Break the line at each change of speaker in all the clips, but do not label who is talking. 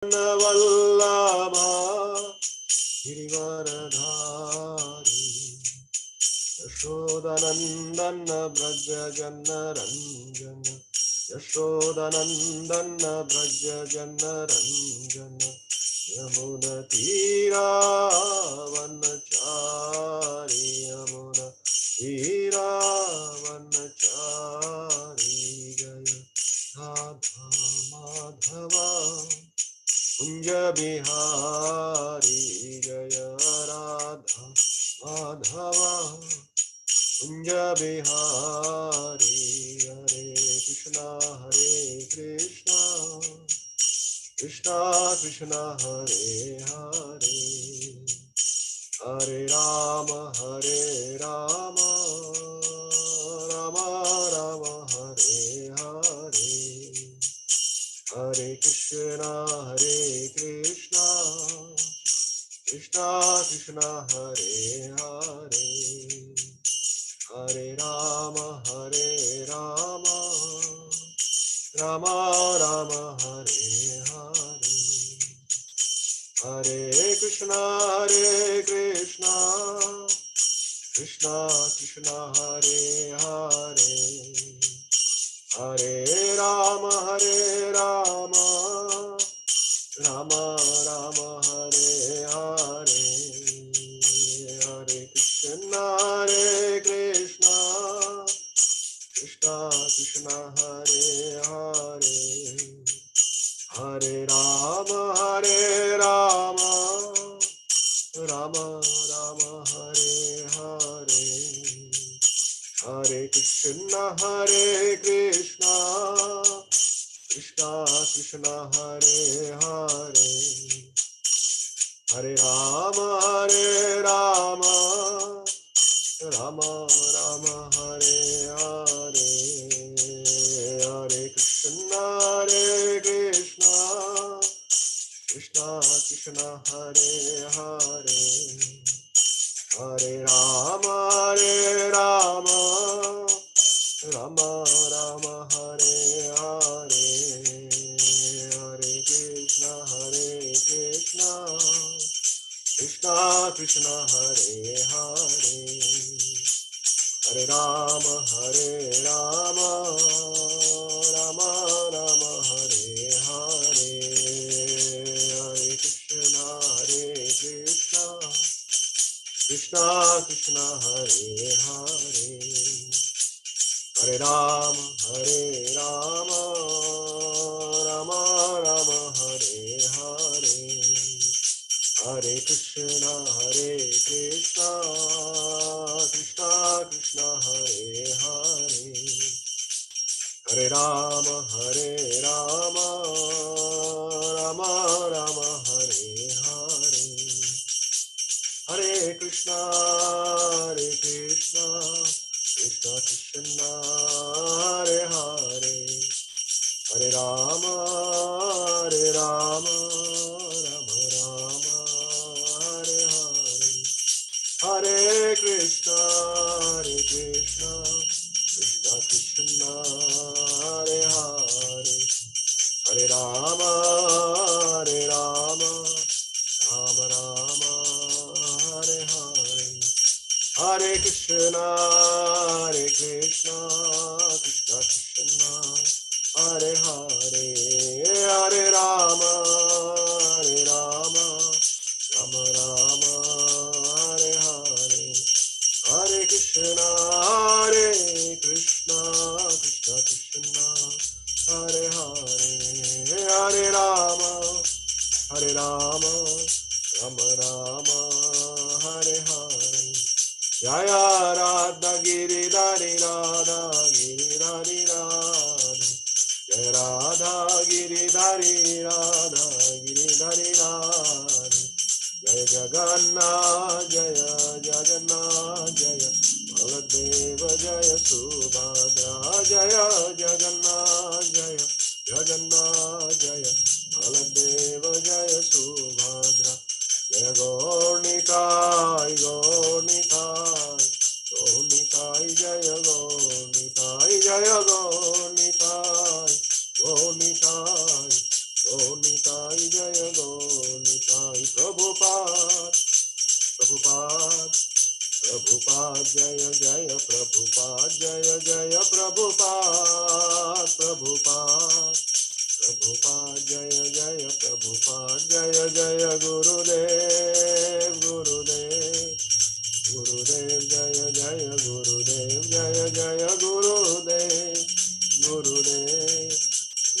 वल्लभा गिरिवरधारी यशोदनन्दन व्रज जन रञ्जन यशोदनन्दन व्रज जन रञ्जन यमुनतीरावनचारि यमुनतीरावनचारि जय राधा माधव कुंज बिहारी जय राधा माधव कुंज बिहारी हरे कृष्णा कृष्णा कृष्णा हरे हरे हरे राम राम राम हरे हरे हरे कृष्णा कृष्णा कृष्णा हरे हरे हरे राम राम राम हरे हरे हरे कृष्णा कृष्णा कृष्णा हरे हरे हरे राम राम राम हरे हरे हरे कृष्णा कृष्णा कृष्णा हरे हरे हरे राम राम राम हरे हरे हरे कृष्णा कृष्णा कृष्णा हरे हरे हरे राम राम राम हरे हरे हरे कृष्णा कृष्णा हरे हरे हरे राम राम राम हरे हरे हरे कृष्णा कृष्णा कृष्णा हरे हरे हरे राम राम राम हरे हरे हरे कृष्णा कृष्णा कृष्णा हरे हरे हरे राम राम राम हरे हरे हरे कृष्णा कृष्णा कृष्णा हरे हरे हरे राम राम राम हरे हरे हरे कृष्णा कृष्णा कृष्णा हरे हरे हरे राम राम राम हरे हरे हरे कृष्णा कृष्णा कृष्णा हरे हरे हरे राम राम राम हरे हरे हरे कृष्णा कृष्णा कृष्णा हरे हरे हरे राम राम राम हरे हरे हरे कृष्णा कृष्णा कृष्णा हरे हरे हरे राम राम राम हरे हरे जय राधा गिरिधारी राधा गिरिधारी राधा जय राधा गिरिधारी राधा गिरिधारी राधा जय जगन्नाथ जय बलदेव जय सुभद्रा जय जगन्नाथ जय बलदेव जय सुभद्रा जय गौरनिताय जय गौरनिताय जय Jaya Gaur Nitai Prabhupada Prabhupada Prabhupada Jaya Jaya Prabhupada Jaya Jaya Prabhupada Prabhupada Prabhupada Jaya Jaya Prabhupada Jaya Jaya Gurudev Gurudev Gurudev Jaya Jaya Gurudev Jaya Jaya Gurudev Gurudev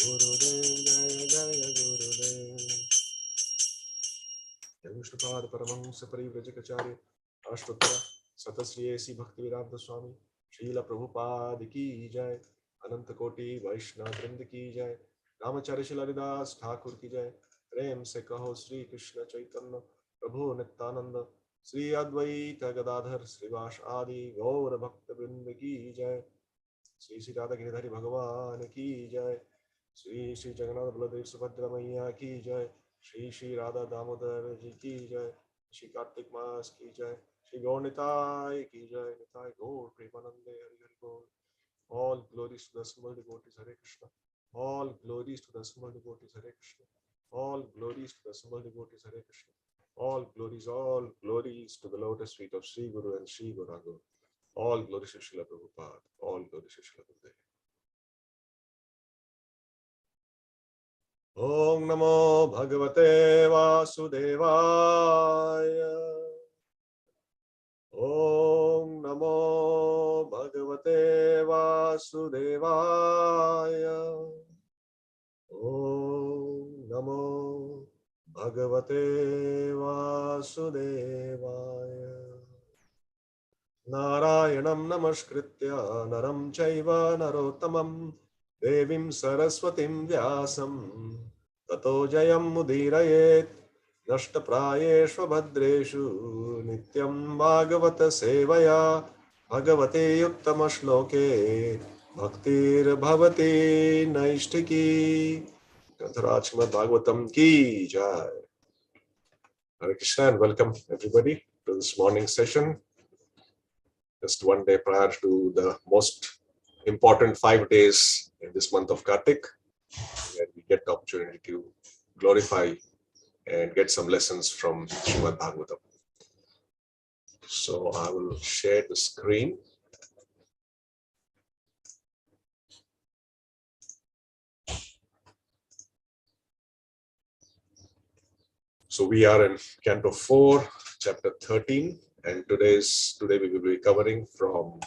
Gurudev Jaya Jaya Gurudev Vishnupada Paramahamsa Parivrajakacarya Ashtottara Satasri A.C. Bhaktivedanta Swami Srila Prabhupada Ki Jai Ananta Koti Vaishnava Vrinda Ki Jai Ramacharya Shilaridas Thakur Ki Jai Prem Se Kaho Sri Krishna Chaitanya Prabhu Nityananda Sri Advaita Gadadhar Srivas Adi Gaur Bhakta Vrinda Ki Jai Sri Sri Radha Giridhari Bhagavan Ki Jai Sri Sri Jagannath Baladev Subhadra Maiya Ki Jai Shri Shri Radha Damodar Ji Ki Jai Shri Kartik Mas Ki Jai Shri Gaur Nitai Ki Jai Nitai Gaur Premanande Hari Hari Gaur All glories to the assembled devotees Hare Krishna All glories to the assembled devotees Hare Krishna All glories to the assembled devotees Hare Krishna all glories to the lotus feet of Sri Guru and Sri Gauranga all glories to Srila Prabhupada all glories to Srila Gurudev Om Namo Bhagavate Vasudevaya Om Namo Bhagavate Vasudevaya Om Namo Bhagavate Vasudevaya Narayanam Namaskritya Naram Chaiva Narottamam Devim Saraswatim Vyasam Tato Jayam Mudirayet Nashtaprayeshva Bhadreshu Nityam Bhagavata Sevaya Bhagavate Uttama Shloke Bhaktir Bhavati Naishtiki Grantaraj Srimad Bhagavatam Ki Jai Hare Krishna and welcome everybody to this morning session. Just one day prior to the most important 5 days in this month of Kartik, where we get the opportunity to glorify and get some lessons from Srimad Bhagavatam. So I will share the screen. So we are in Canto 4, Chapter 13, and today we will be covering from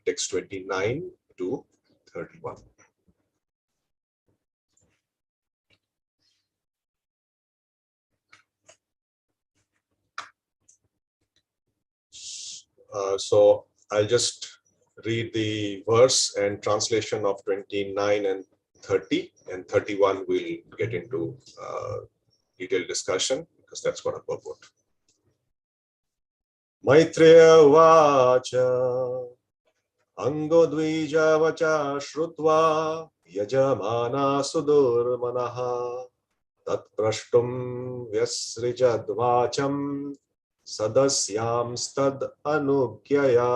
text 29 to 31. So I'll just read the verse and translation of 29 and 30, and 31 we'll get into detailed discussion because that's what I purport. Maitreya Vacha Angodvija Vacha Shrutva Yajamana Sudur Manaha Tat Prashtum Vyasrijad Vacham Sadasyam Stad Anugyaya.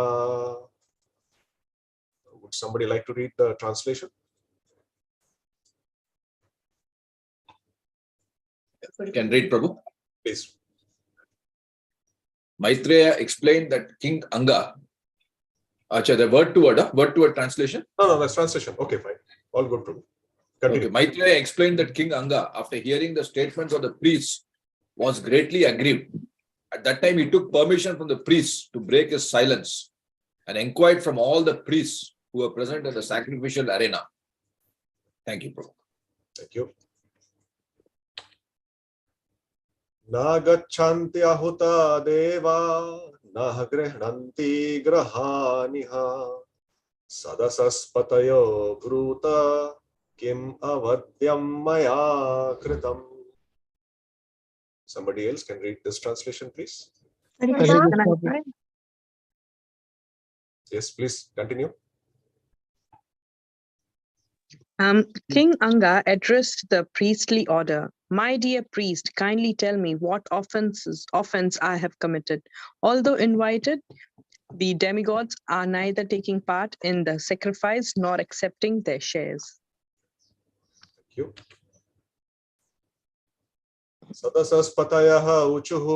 Would somebody like to read the translation?
Can read, Prabhu.
Please.
Maitreya explained that King Anga. Acha, the word to word translation.
No, that's translation. Okay, fine. All good, Prabhu. Continue.
Okay, Maitreya explained that King Anga, after hearing the statements of the priests, was greatly aggrieved. At that time, he took permission from the priests to break his silence and inquired from all the priests who were present at the sacrificial arena. Thank you, Prabhu.
Thank you. Nagachanti ahuta deva nah grihnanti grahaniha sadasaspatayo bruta kim avadyam maya kritam. Somebody else can read this translation, please. Yes, please continue.
King Anga addressed the priestly order. My dear priest, kindly tell me what offense I have committed. Although invited, the demigods are neither taking part in the sacrifice nor accepting their shares.
Thank you. सदसस्पतयः ऊचुः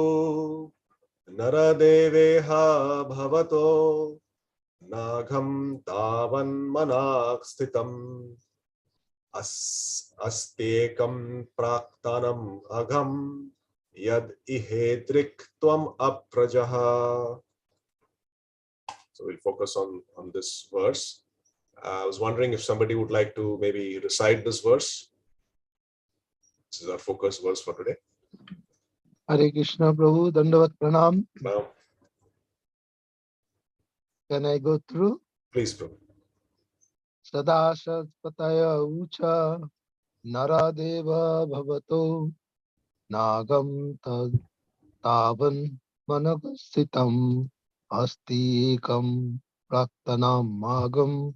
नरदेवेह भवतो नाघं तावन्मनाक् स्थितम् अस्तेकं प्राक्तनम् अघम् यद इहेद्रिक् त्वम् अप्रजः. So we'll focus on this verse. I was wondering if somebody would like to maybe recite this verse. This is our focus verse for today.
Hare Krishna Prabhu, Dandavat Pranam.
Now,
Can I go through?
please, Prabhu.
Sadashat Pataya Ucha Naradeva Bhavato Nagam Tavan Managasitam Astikam Praktanam Magam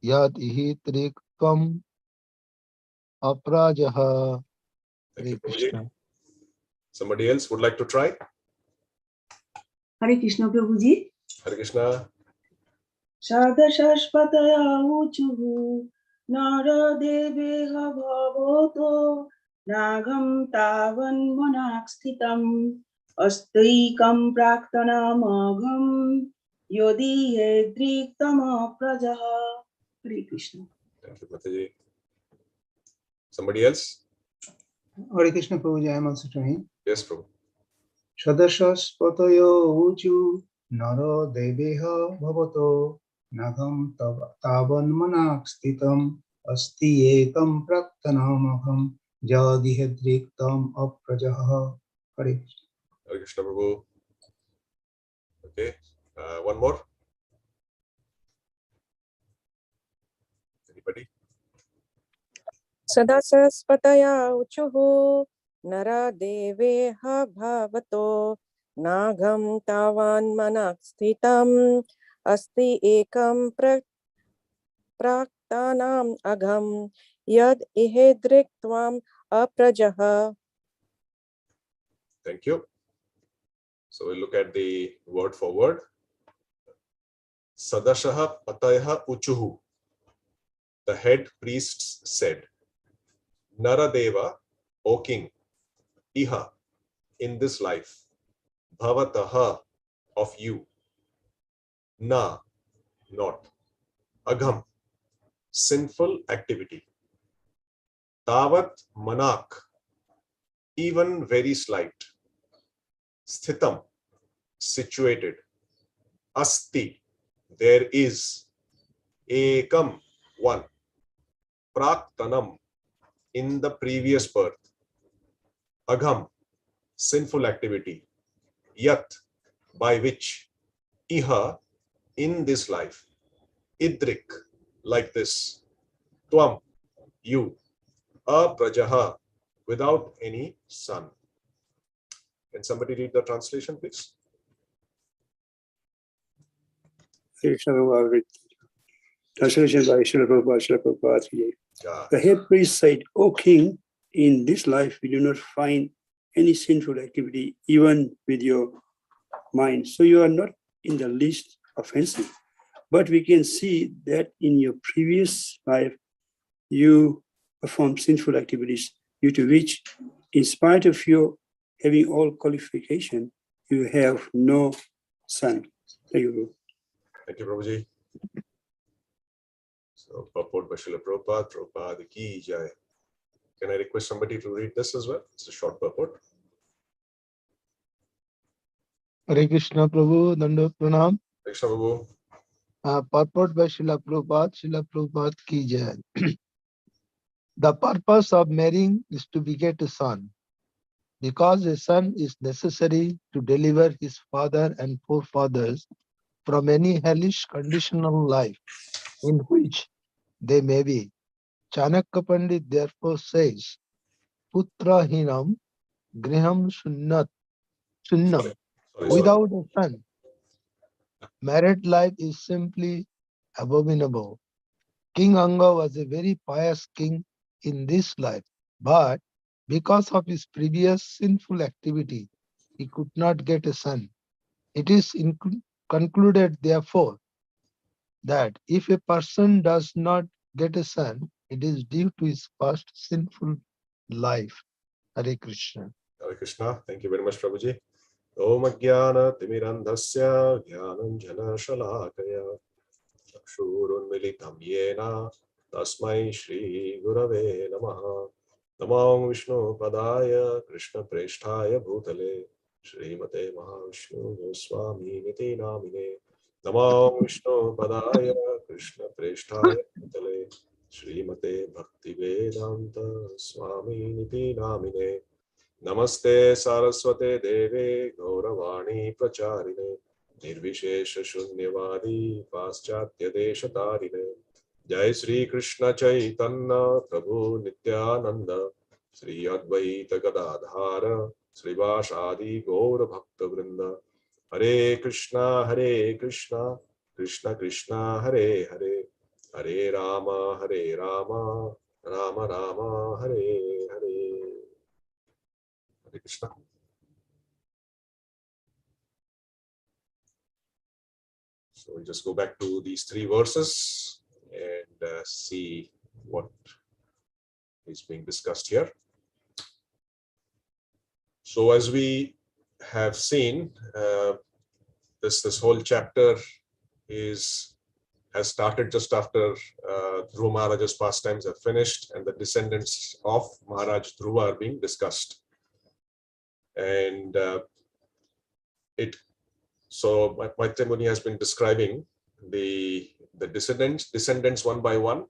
Yad Ihitrik Aprajaha.
Thank
Hare
you, Prabhuji.
Krishna.
Somebody else would like to try?
Hare Krishna Prabhuji.
Hare Krishna.
Sadashashpataya uchuhu naradeveha bhavoto nagam tavan manaksthitam astaikam praktanamagam yodi hedriktama prajaha. Hare Krishna.
Thank you, Mataji. Somebody else?
Hare Krishna Prabhuji, I am also trying.
Yes, Prabhu.
Shadashaspatayo uchu naro deveha bhavato nagam tavan manak sthitam asti ekam praktanamaham jadihedriktam aprajaha. Hare Krishna.
Hare Krishna, Prabhu. Okay. One more. Anybody?
सदासस्पतया उचुः नरदेवेह भवतो नाघं तावान्मनः स्थितम् अस्ति एकं प्राक्तानाम् अघं यद् इहेद्रिक् त्वम् अप्रजः.
Thank you. So we'll look at the word for word. Sadashaha Patayaha Uchuhu. The head priests said, Naradeva, O king, Iha, in this life, Bhavataha, of you, Na, not, Agham, sinful activity, Tavat Manak, even very slight, Sthitam, situated, Asti, there is, Ekam, one, Praktanam, in the previous birth, Agham, sinful activity, Yat, by which, Iha, in this life, Idrik, like this, Tvam, you, Aprajaha, without any son. Can somebody read the translation, please?
Krishna Prabhupada. Translation by Srila Prabhupada.
Yeah.
The head priest said, O king, in this life we do not find any sinful activity, even with your mind. So you are not in the least offensive. But we can see that in your previous life, you performed sinful activities, due to which, in spite of your having all qualification, you have no son. Thank you.
Thank you, Prabhuji. So, purport by Srila Prabhupada, Prabhupada ki jai. Can I request somebody to read this as well? It's a short purport.
Hare Krishna Prabhu, Dandavat Pranam.
Krishna Prabhu.
Purport by Srila Prabhupada ki jai. The purpose of marrying is to beget a son, because a son is necessary to deliver his father and forefathers from any hellish conditional life in which they may be. Chanakya Pandit therefore says, Putra hinam griham sunnam.
Sorry.
Without a son, married life is simply abominable. King Anga was a very pious king in this life, but because of his previous sinful activity, he could not get a son. It is concluded, therefore, that if a person does not get a son, it is due to his past sinful life. Hare Krishna.
Hare Krishna. Thank you very much, Prabhuji. Om Ajnana Timirandhasya Jnananjana Shalakaya Chakshurunmilitam Yena Tasmai Shri Gurave Namaha. Namo Vishnu Padaya Krishna Presthaya Bhutale Srimate Mahavishnu Goswami Niti Namine. Namo Vishnu Padaya Krishna Presthaya Bhutale Srimate Bhaktivedanta Swami Niti Namine. Namaste Saraswate Deve Gauravani Pracharine Nirvishesha Shunyavadi Paschatya Deshatarine Jai Sri Krishna Chaitanya Prabhu Nityananda Sri Advaita Gadadhara Sri Vashadi Gaura Bhakta Vrinda Hare Krishna Krishna Krishna Hare Hare Hare Rama Rama Rama Hare Hare. Hare Krishna. So we'll just go back to these three verses and see what is being discussed here. So as we have seen, this whole chapter has started just after Dhruva Maharaj's pastimes have finished and the descendants of Maharaj Dhruva are being discussed. And so Maitreya Muni has been describing the descendants one by one.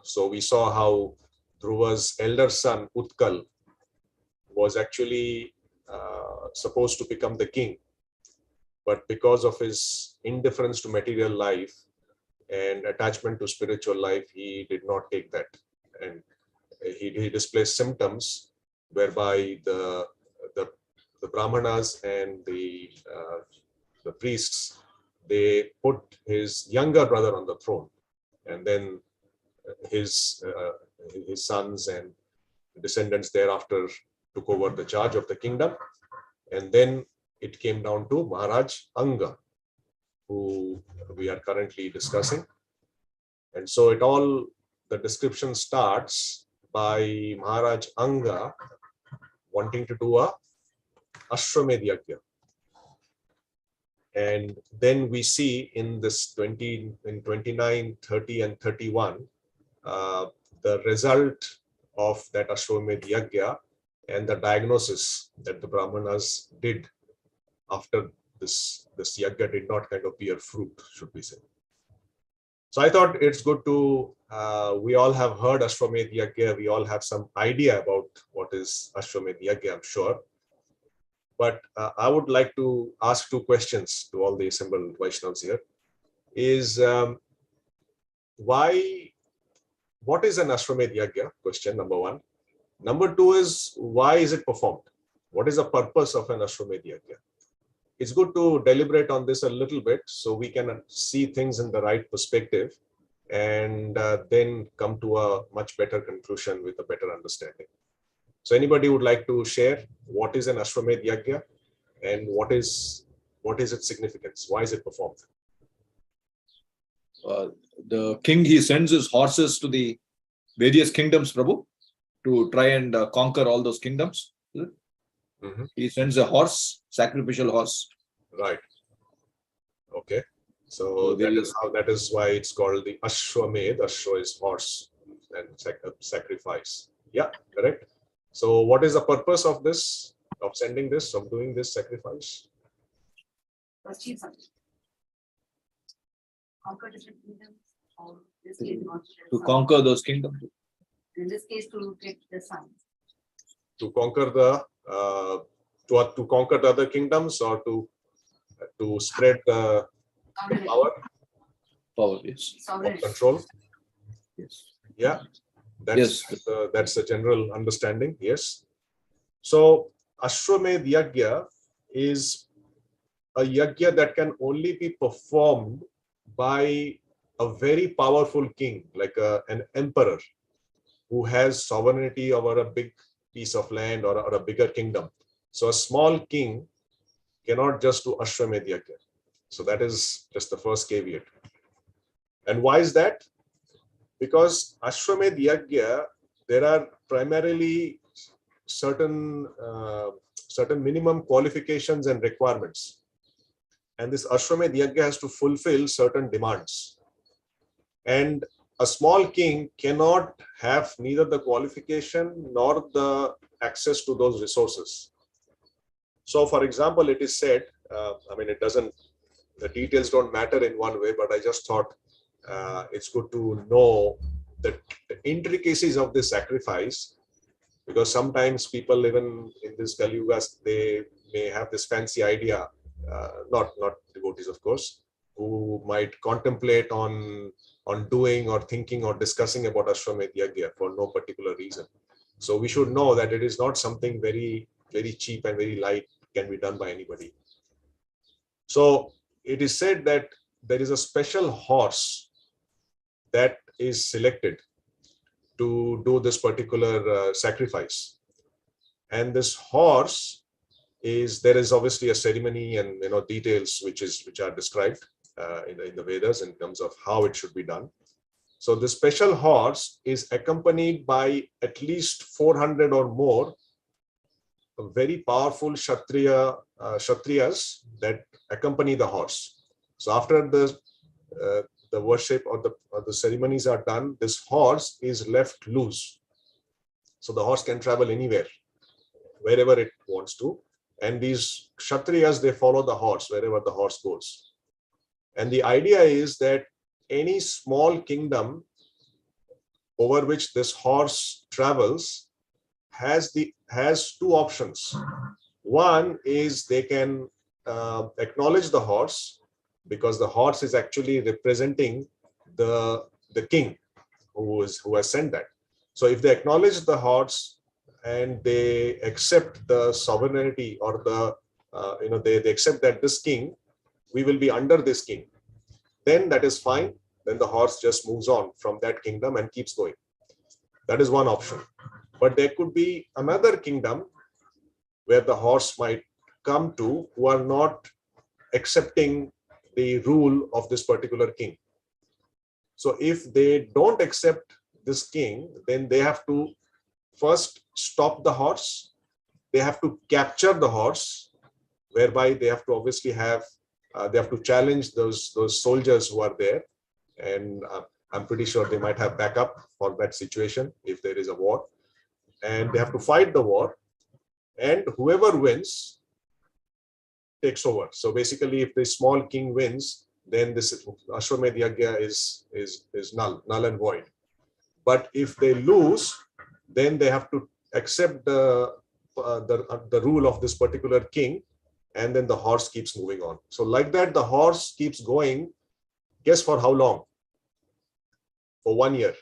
So we saw how Dhruva's elder son Utkal was actually supposed to become the king, but because of his indifference to material life and attachment to spiritual life, he did not take that, and he displayed symptoms whereby the Brahmanas and the priests, they put his younger brother on the throne, and then his sons and descendants thereafter took over the charge of the kingdom. And then it came down to Maharaj Anga, who we are currently discussing. And so the description starts by Maharaj Anga wanting to do a Ashwamedh Yajna. And then we see in this 29, 30 and 31, the result of that Ashwamedh Yajna and the diagnosis that the Brahmanas did after this Yajna did not kind of bear fruit, should we say. So I thought it's good to, we all have heard Ashwamedh Yajna, we all have some idea about what is Ashwamedh Yajna, I'm sure. But I would like to ask two questions to all the assembled Vaishnavas here. Is what is an Ashwamedh Yajna? Question number one. Number two is, why is it performed? What is the purpose of an Ashwamedh Yajna? It's good to deliberate on this a little bit so we can see things in the right perspective and then come to a much better conclusion with a better understanding. So anybody would like to share what is an Ashwamedh Yajna and what is its significance? Why is it performed?
The king, he sends his horses to the various kingdoms, Prabhu, to try and conquer all those kingdoms.
Mm-hmm.
He sends a horse, sacrificial horse.
Right. Okay. So that is why it's called the Ashwamedh. Ashwa is horse and sacrifice. Yeah, correct. So what is the purpose of this, of sending this, of doing this sacrifice?
Conquer different kingdoms, or this case not
to conquer those kingdoms.
in this case to get the sun.
To conquer to conquer the other kingdoms, or to spread the power?
Power, yes.
Of control?
Yes.
Yeah. That's the general understanding. Yes. So Ashwamedh Yajna is a yajna that can only be performed by a very powerful king, like an emperor who has sovereignty over a big piece of land or a bigger kingdom. So a small king cannot just do Ashwamedh Yajna. So that is just the first caveat. And why is that? Because Ashwamedh Yajna, there are primarily certain certain minimum qualifications and requirements. And this Ashwamedh Yajna has to fulfill certain demands. And a small king cannot have neither the qualification nor the access to those resources. So, for example, it is said, the details don't matter in one way, but I just thought it's good to know the intricacies of this sacrifice, because sometimes people, even in this Kali Yuga, they may have this fancy idea, not devotees, of course, who might contemplate on doing or thinking or discussing about Ashwamedh Yajna for no particular reason. So we should know that it is not something very, very cheap and very light, can be done by anybody. So it is said that there is a special horse that is selected to do this particular sacrifice. And this horse there is obviously a ceremony and details which are described in the Vedas in terms of how it should be done. So the special horse is accompanied by at least 400 or more very powerful Kshatriyas that accompany the horse. So after the worship or the ceremonies are done, this horse is left loose. So the horse can travel anywhere, wherever it wants to. And these Kshatriyas, they follow the horse wherever the horse goes. And the idea is that any small kingdom over which this horse travels has two options. One is they can acknowledge the horse, because the horse is actually representing the king who has sent that. So if they acknowledge the horse and they accept the sovereignty, or they accept that this king, we will be under this king, then that is fine. Then the horse just moves on from that kingdom and keeps going. That is one option. But there could be another kingdom where the horse might come to, who are not accepting the rule of this particular king. So if they don't accept this king, then they have to first stop the horse. They have to capture the horse, whereby they have to obviously they have to challenge those soldiers who are there. And I'm pretty sure they might have backup for that situation if there is a war. And they have to fight the war. And whoever wins takes over. So basically, if the small king wins, then this Ashwamedh Yajna is null and void. But if they lose, then they have to accept the rule of this particular king, and then the horse keeps moving on. So like that, the horse keeps going. Guess for how long? For 1 year.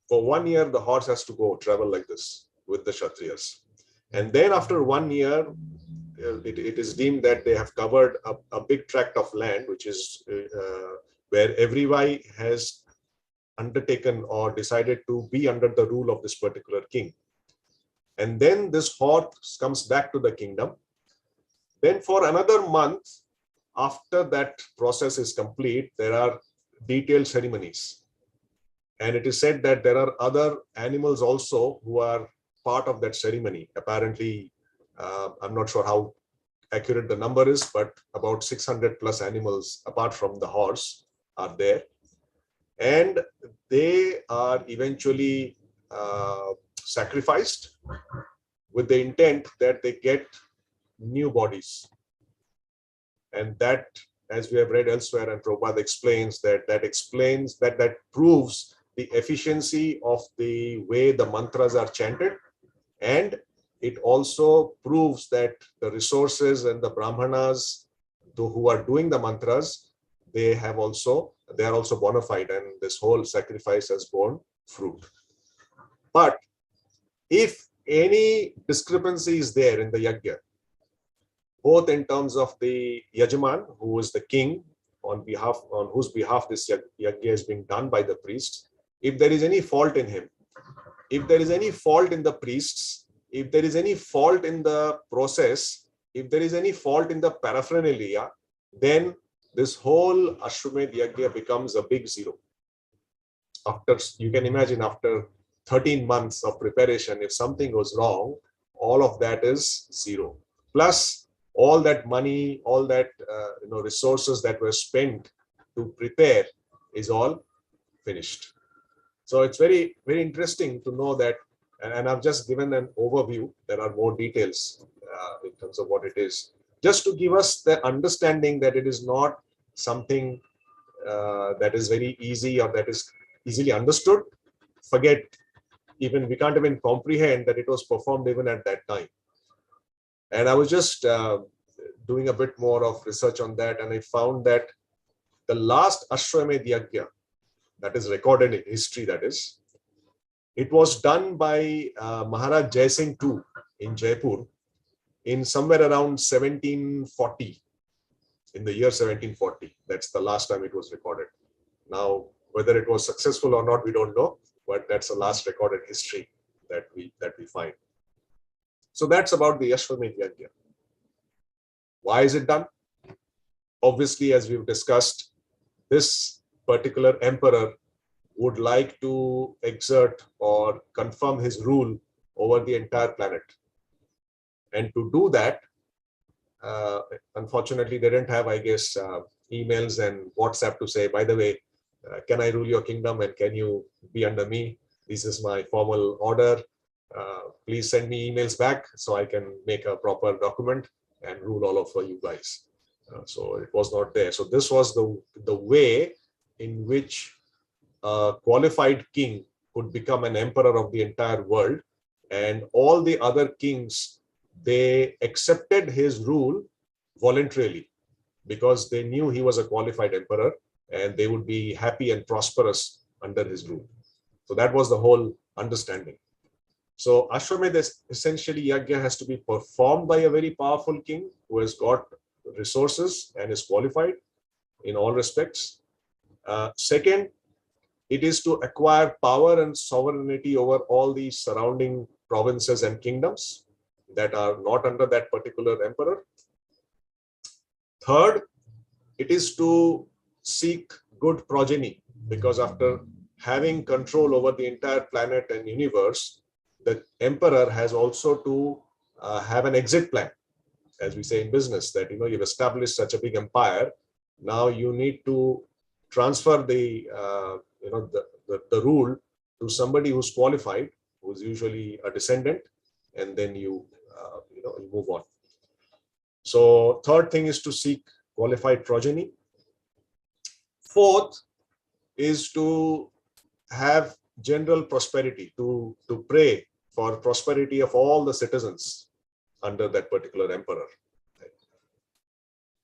For 1 year, the horse has to travel like this with the Kshatriyas. And then after 1 year, it is deemed that they have covered a big tract of land, which is where everybody has undertaken or decided to be under the rule of this particular king. And then this horse comes back to the kingdom. Then for another month, after that process is complete, there are detailed ceremonies. And it is said that there are other animals also who are part of that ceremony. Apparently, I'm not sure how accurate the number is, but about 600 plus animals apart from the horse are there. And they are eventually sacrificed with the intent that they get new bodies. And that, as we have read elsewhere, and Prabhupada explains that proves the efficiency of the way the mantras are chanted. And it also proves that the resources and the brahmanas who are doing the mantras, they are also bona fide, and this whole sacrifice has borne fruit. But if any discrepancy is there in the yajna, both in terms of the Yajaman, who is the king, on whose behalf this yajna is being done by the priests, if there is any fault in him, if there is any fault in the priests, if there is any fault in the process, if there is any fault in the paraphernalia, then this whole Ashwamedh Yajna becomes a big zero. You can imagine, after 13 months of preparation, if something goes wrong, all of that is zero. Plus all that money, all that resources that were spent to prepare is all finished. So it's very, very interesting to know that, and I've just given an overview. There are more details in terms of what it is, just to give us the understanding that it is not something that is very easy or that is easily understood. Forget, even we can't even comprehend that it was performed even at that time. And I was just doing a bit more of research on that, and I found that the last Ashwamedh Yajna that is recorded in history, that is, it was done by Maharaj Jai Singh II in Jaipur in somewhere around 1740, in the year 1740. That's the last time it was recorded. Now, whether it was successful or not, we don't know, but that's the last recorded history that we find. So that's about the Ashwamedh Yajna. Why is it done? Obviously, as we've discussed, this particular emperor would like to exert or confirm his rule over the entire planet. And to do that, unfortunately, they didn't have, I guess, emails and WhatsApp to say, by the way, can I rule your kingdom and can you be under me? This is my formal order. Please send me emails back so I can make a proper document and rule all of you guys. So it was not there. So this was the way in which a qualified king could become an emperor of the entire world, and all the other kings, they accepted his rule voluntarily because they knew he was a qualified emperor and they would be happy and prosperous under his rule. So that was the whole understanding. So Ashwamedh essentially Yajna has to be performed by a very powerful king who has got resources and is qualified in all respects. Second, it is to acquire power and sovereignty over all the surrounding provinces and kingdoms that are not under that particular emperor. Third, it is to seek good progeny, because after having control over the entire planet and universe, the emperor has also to have an exit plan, as we say in business, that you've established such a big empire. Now you need to transfer the rule to somebody who's qualified, who's usually a descendant, and then you move on. So third thing is to seek qualified progeny. Fourth is to have general prosperity, to pray for prosperity of all the citizens under that particular emperor.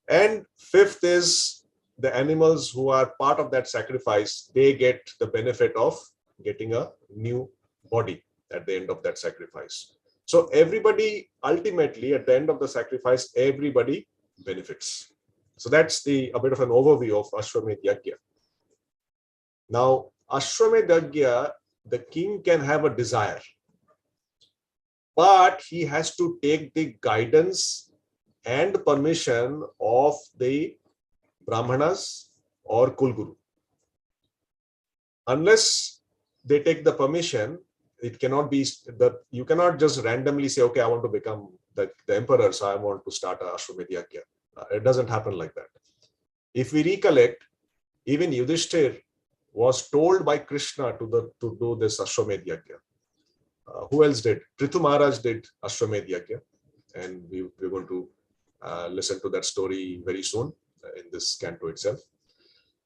And fifth is the animals who are part of that sacrifice, they get the benefit of getting a new body at the end of that sacrifice. So everybody, ultimately, at the end of the sacrifice, everybody benefits. So that's a bit of an overview of Ashwamedh Yajna. Now, Ashwamedh Yajna, the king can have a desire, but he has to take the guidance and permission of the Brahmanas or Kulguru. Unless they take the permission, it cannot be that you cannot just randomly say, okay, I want to become the emperor, so I want to start a Ashwamedh Yajna. It doesn't happen like that. If we recollect, even Yudhishthir was told by Krishna to do this Ashwamedh Yajna. Who else did? Prithu Maharaj did Ashwamedh Yajna, and we're going to listen to that story very soon in this canto itself.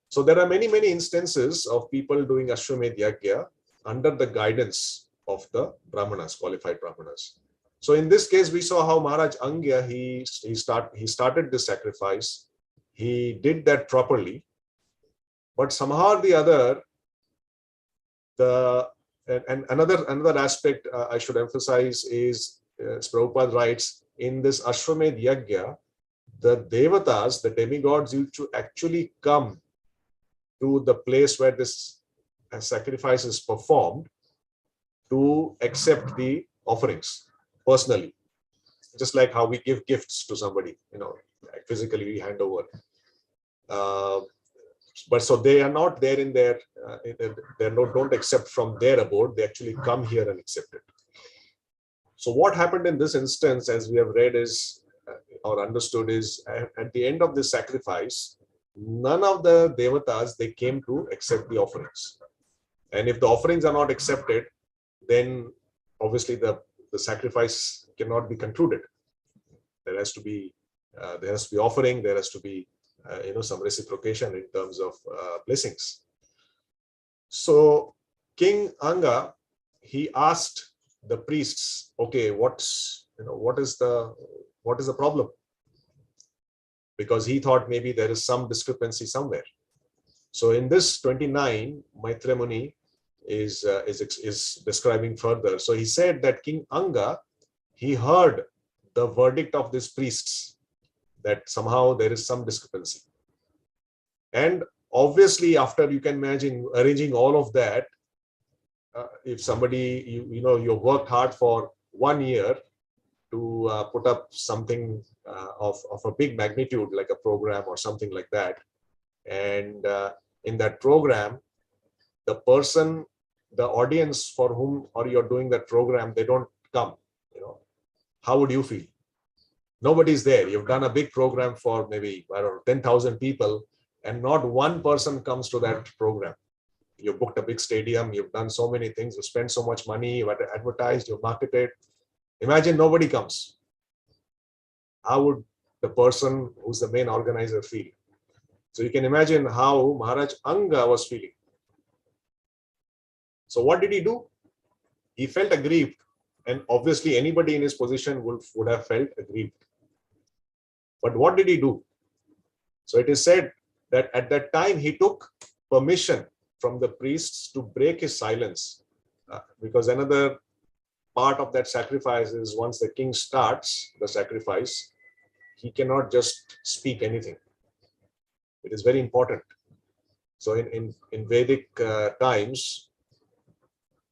So there are many, many instances of people doing Ashwamedh Yajna under the guidance of the Brahmanas, qualified Brahmanas. So in this case, we saw how Maharaj Angya, he started this sacrifice. He did that properly, but somehow or the other, another aspect I should emphasize is, as Prabhupada writes, in this Ashwamedh Yajna, the Devatas, the demigods, used to actually come to the place where this sacrifice is performed to accept the offerings personally. Just like how we give gifts to somebody, physically we hand over. But so they are not there in their, don't accept from their abode, they actually come here and accept it. So what happened in this instance, as we have read is, or understood is, at the end of this sacrifice, none of the devatas, they came to accept the offerings. And if the offerings are not accepted, then obviously the sacrifice cannot be concluded. There has to be offering, there has to be some reciprocation in terms of blessings. So King Anga, he asked the priests, okay, what is the problem? Because he thought maybe there is some discrepancy somewhere. So in this 29, Maitreya Muni is describing further. So he said that King Anga, he heard the verdict of these priests that somehow there is some discrepancy. And obviously, after, you can imagine, arranging all of that, if somebody, you worked hard for 1 year to put up something of a big magnitude, like a program or something like that. And in that program, the person, the audience for whom or you're doing that program, they don't come, how would you feel? Nobody's there. You've done a big program for maybe, I don't know, 10,000 people, and not one person comes to that program. You booked a big stadium, you've done so many things, you spent so much money, you've advertised, you've marketed. Imagine nobody comes. How would the person who's the main organizer feel? So you can imagine how Maharaj Anga was feeling. So what did he do? He felt aggrieved, and obviously anybody in his position would have felt aggrieved. But what did he do? So it is said that at that time he took permission from the priests to break his silence, because another part of that sacrifice is, once the king starts the sacrifice, he cannot just speak anything. It is very important. So in Vedic times,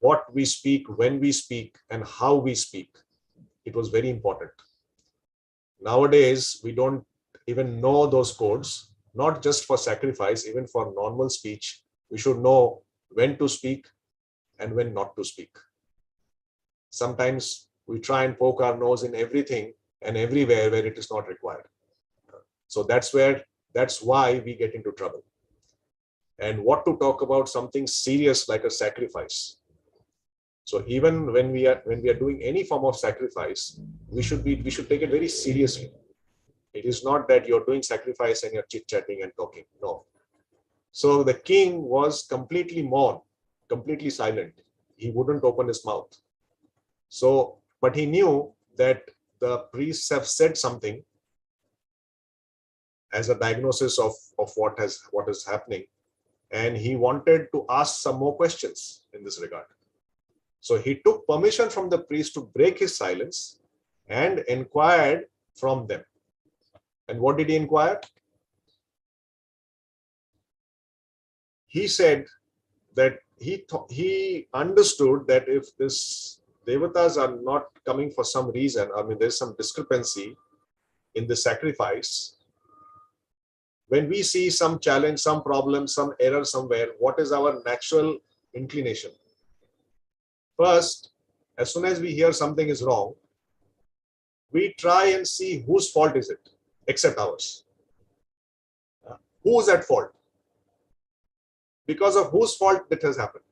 what we speak, when we speak, and how we speak, it was very important. Nowadays, we don't even know those codes, not just for sacrifice, even for normal speech. We should know when to speak and when not to speak. Sometimes we try and poke our nose in everything and everywhere where it is not required. So that's why we get into trouble. And what to talk about something serious like a sacrifice. So even when we are doing any form of sacrifice, we should take it very seriously. It is not that you're doing sacrifice and you're chit-chatting and talking. No. So the king was completely mourn, completely silent. He wouldn't open his mouth. So, but he knew that the priests have said something as a diagnosis of what is happening, and he wanted to ask some more questions in this regard. So he took permission from the priest to break his silence and inquired from them. And what did he inquire? He said that he understood that if this devatas are not coming for some reason, I mean, there's some discrepancy in the sacrifice. When we see some challenge, some problem, some error somewhere, what is our natural inclination? First, as soon as we hear something is wrong, we try and see whose fault is it, except ours. Who's at fault? Because of whose fault it has happened?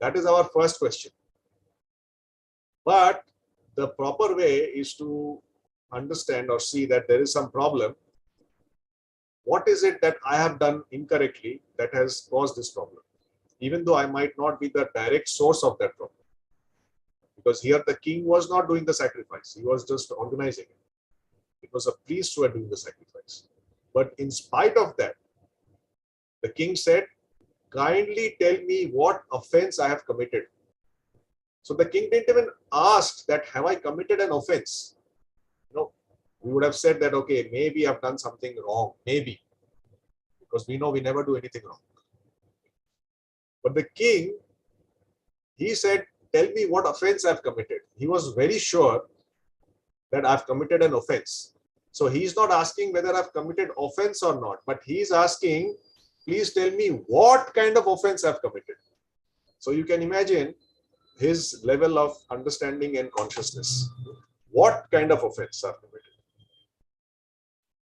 That is our first question. But the proper way is to understand or see that there is some problem. What is it that I have done incorrectly that has caused this problem? Even though I might not be the direct source of that problem. Because here the king was not doing the sacrifice. He was just organizing it. It was a priest who was doing the sacrifice. But in spite of that, the king said, kindly tell me what offense I have committed. So the king didn't even ask that, have I committed an offense? No, we would have said that, okay, maybe I've done something wrong, maybe. Because we know we never do anything wrong. But the king, he said, tell me what offense I've committed. He was very sure that I've committed an offense. So he's not asking whether I've committed offense or not, but he's asking, please tell me what kind of offense I've committed. So you can imagine his level of understanding and consciousness. What kind of offense are committed?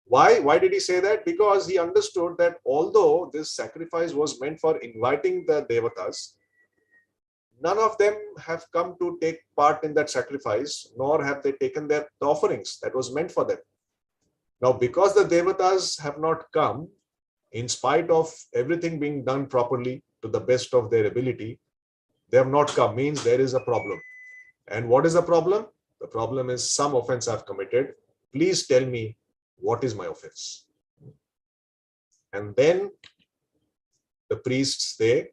Why did he say that? Because he understood that although this sacrifice was meant for inviting the devatas, none of them have come to take part in that sacrifice, nor have they taken the offerings that was meant for them. Now, because the devatas have not come, in spite of everything being done properly to the best of their ability, they have not come, means there is a problem. And what is the problem? The problem is some offense I've committed. Please tell me, what is my offense? And then the priests, they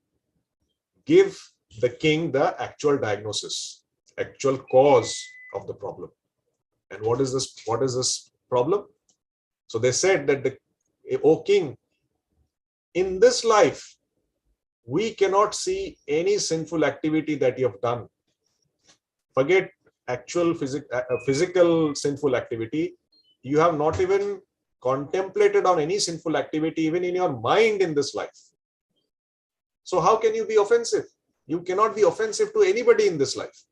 give the king the actual diagnosis, actual cause of the problem. And what is this problem? So they said that, O king, in this life, we cannot see any sinful activity that you have done. Forget actual physical sinful activity. You have not even contemplated on any sinful activity, even in your mind in this life. So how can you be offensive? You cannot be offensive to anybody in this life.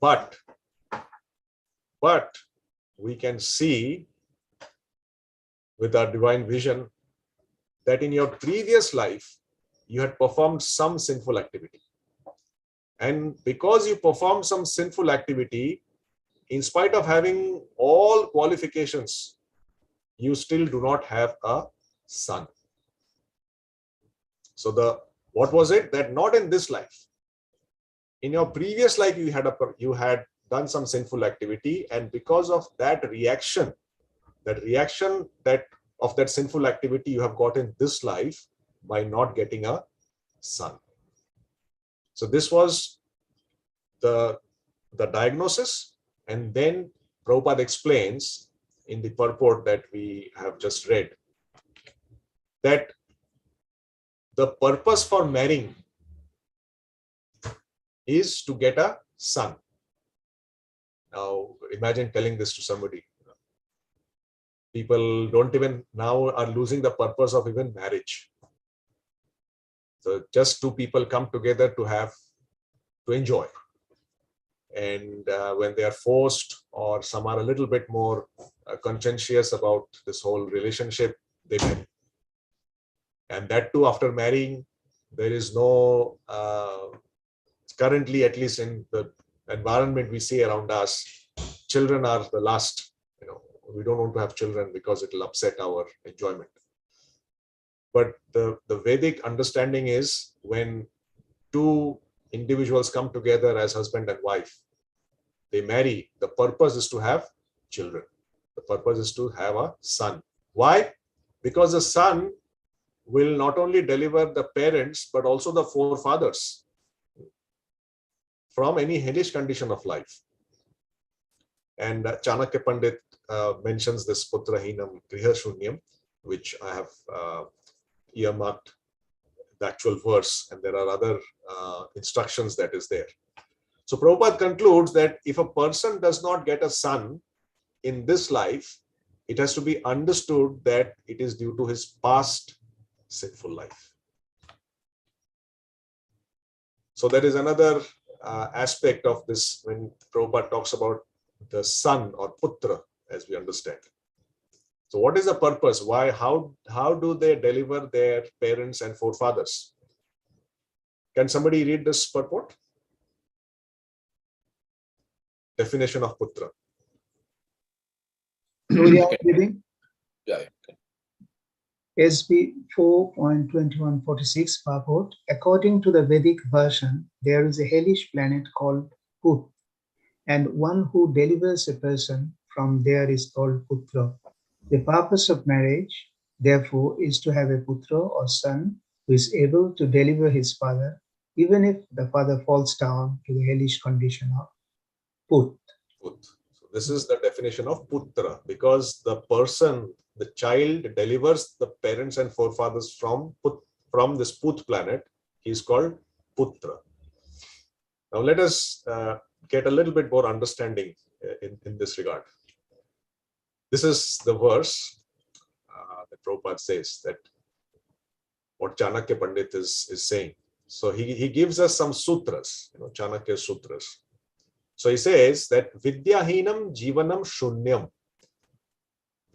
But we can see with our divine vision that in your previous life, you had performed some sinful activity. And because you performed some sinful activity, in spite of having all qualifications, you still do not have a son. So what was it? That not in this life. In your previous life, you had done some sinful activity, and because of that reaction of that sinful activity, you have got in this life by not getting a son. So this was the diagnosis, and then Prabhupada explains in the purport that we have just read that the purpose for marrying is to get a son. Now imagine telling this to somebody. People don't even now are losing the purpose of even marriage. So just two people come together to enjoy. And when they are forced, or some are a little bit more conscientious about this whole relationship, they marry. And that too, after marrying, there is no, currently, at least in the environment we see around us, children are the last. We don't want to have children because it will upset our enjoyment. But the Vedic understanding is when two individuals come together as husband and wife, they marry, the purpose is to have children. The purpose is to have a son. Why? Because the son will not only deliver the parents, but also the forefathers from any hellish condition of life. And Chanakya Pandit mentions this Putrahinam Grihashunyam, which I have earmarked the actual verse, and there are other instructions that is there. So Prabhupada concludes that if a person does not get a son in this life, it has to be understood that it is due to his past sinful life. So there is another aspect of this when Prabhupada talks about the son or putra, as we understand. So what is the purpose? Why? How do they deliver their parents and forefathers? Can somebody read this purport? Definition of putra.
Yeah.
SB 4.2146 purport. According to the Vedic version, there is a hellish planet called Put, and one who delivers a person from there is called Putra. The purpose of marriage, therefore, is to have a Putra or son who is able to deliver his father, even if the father falls down to the hellish condition of Put.
So this is the definition of putra, because the child delivers the parents and forefathers from this Put planet. He is called putra. Now let us get a little bit more understanding in this regard. This is the verse that Prabhupada says, that what Chanakya Pandit is saying. So he gives us some sutras, Chanakya sutras. So he says that Vidyahinam Jivanam Shunyam.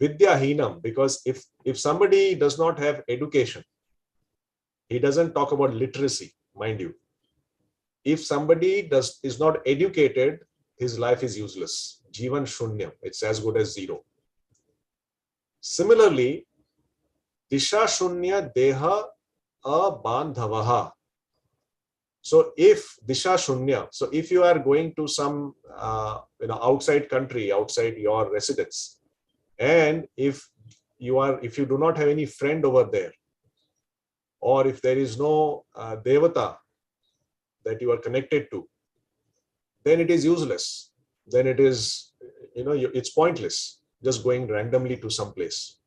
Vidyahinam, because if somebody does not have education, he doesn't talk about literacy, mind you. If somebody is not educated, his life is useless. Jivan Shunyam, it's as good as zero. Similarly, Disha Shunya Deha Abandhavaha. So if Disha Shunya, so if you are going to some outside country, outside your residence, and if you do not have any friend over there, or if there is no devata that you are connected to, then it is useless. Then it is, it's pointless just going randomly to some place.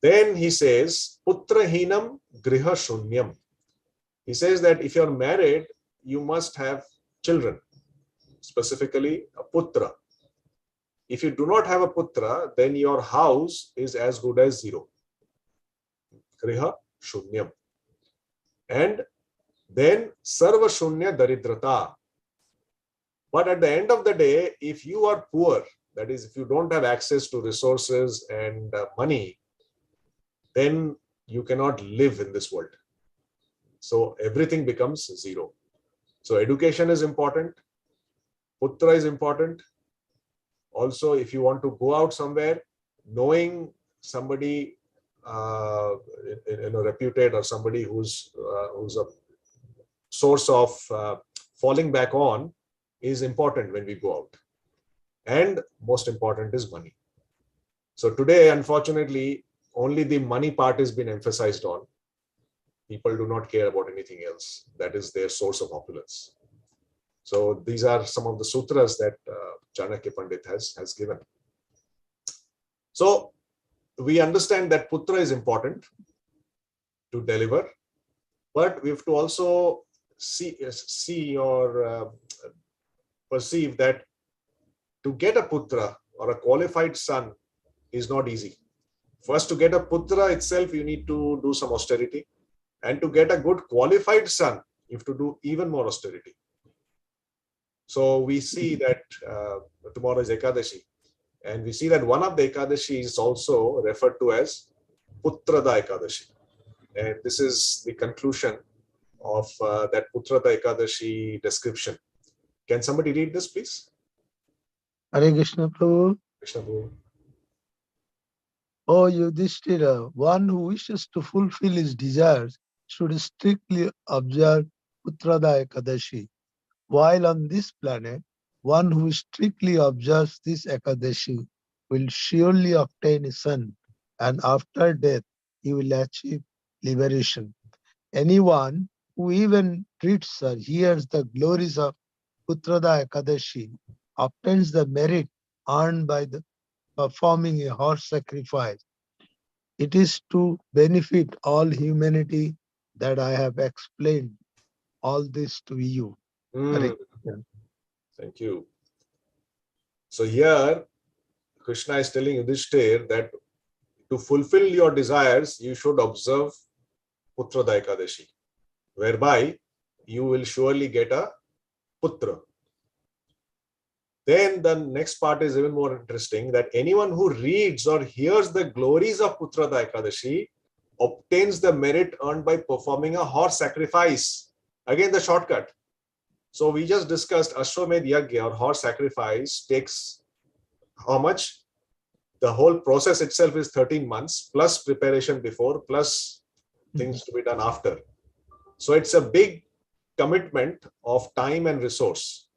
Then he says, Putrahinam Griha Shunyam. He says that if you are married, you must have children, specifically a putra. If you do not have a putra, then your house is as good as zero. Griha Shunyam. And then Sarva Shunya Daridrata. But at the end of the day, if you are poor, that is, if you don't have access to resources and money, then you cannot live in this world. So everything becomes zero. So education is important. Putra is important. Also, if you want to go out somewhere, knowing somebody reputed or somebody who's a source of falling back on is important when we go out. And most important is money. So today, unfortunately, only the money part has been emphasized on. People do not care about anything else. That is their source of opulence. So these are some of the sutras that Chanakya Pandit has given. So we understand that putra is important to deliver, but we have to also see or perceive that to get a putra or a qualified son is not easy. First, to get a putra itself, you need to do some austerity. And to get a good qualified son, you have to do even more austerity. So we see that tomorrow is Ekadashi. And we see that one of the Ekadashi is also referred to as Putrada Ekadashi. And this is the conclusion of that Putrada Ekadashi description. Can somebody read this, please?
Hare Krishna Prabhu.
Krishna Prabhu.
O Yudhishthira, one who wishes to fulfill his desires should strictly observe Putrada Ekadashi. While on this planet, one who strictly observes this Ekadashi will surely obtain a son, and after death, he will achieve liberation. Anyone who even treats or hears the glories of Putrada Ekadashi obtains the merit earned by performing a horse sacrifice. It is to benefit all humanity that I have explained all this to you. Hare Krishna.
Thank you. So here, Krishna is telling Yudhishthir that to fulfill your desires, you should observe Putrada Ekadashi, whereby you will surely get a putra. Then the next part is even more interesting, that anyone who reads or hears the glories of Putrada Ekadashi obtains the merit earned by performing a horse sacrifice. Again, the shortcut. So we just discussed Ashwamedh Yagya or horse sacrifice takes how much? The whole process itself is 13 months plus preparation before plus things to be done after. So it's a big commitment of time and resource.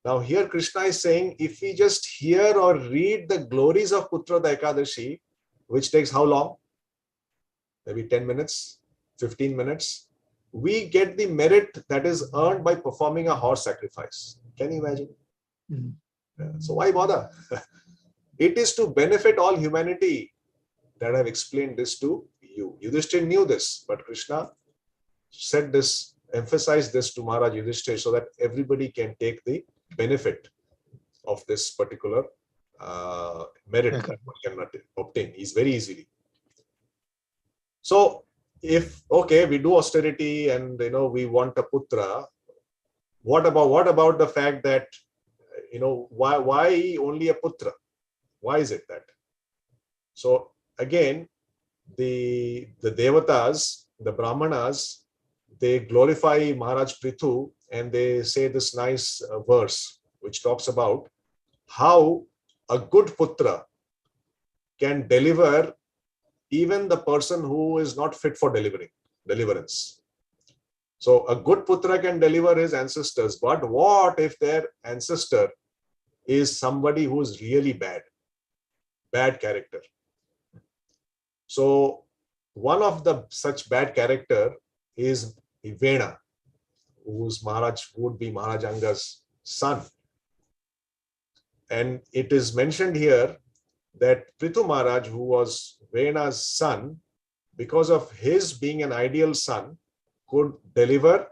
Now here Krishna is saying, if we just hear or read the glories of Putrada Ekadashi, which takes how long? Maybe 10 minutes, 15 minutes. We get the merit that is earned by performing a horse sacrifice. Can you imagine? So why bother? It is to benefit all humanity that I have explained this to you. Yudhishthir knew this, but Krishna said this, emphasized this to Maharaj Yudhishthir so that everybody can take the benefit of this particular merit that one can obtain is very easily. So if, okay, we do austerity and, we want a putra, what about the fact that, why only a putra? Why is it that? So again, the devatas, the brahmanas, they glorify Maharaj Prithu, and they say this nice verse which talks about how a good putra can deliver even the person who is not fit for deliverance. So a good putra can deliver his ancestors, but what if their ancestor is somebody who is really bad character? So one of the such bad character is Vena, who's would be Maharaj Anga's son. And it is mentioned here that Prithu Maharaj, who was Vena's son, because of his being an ideal son, could deliver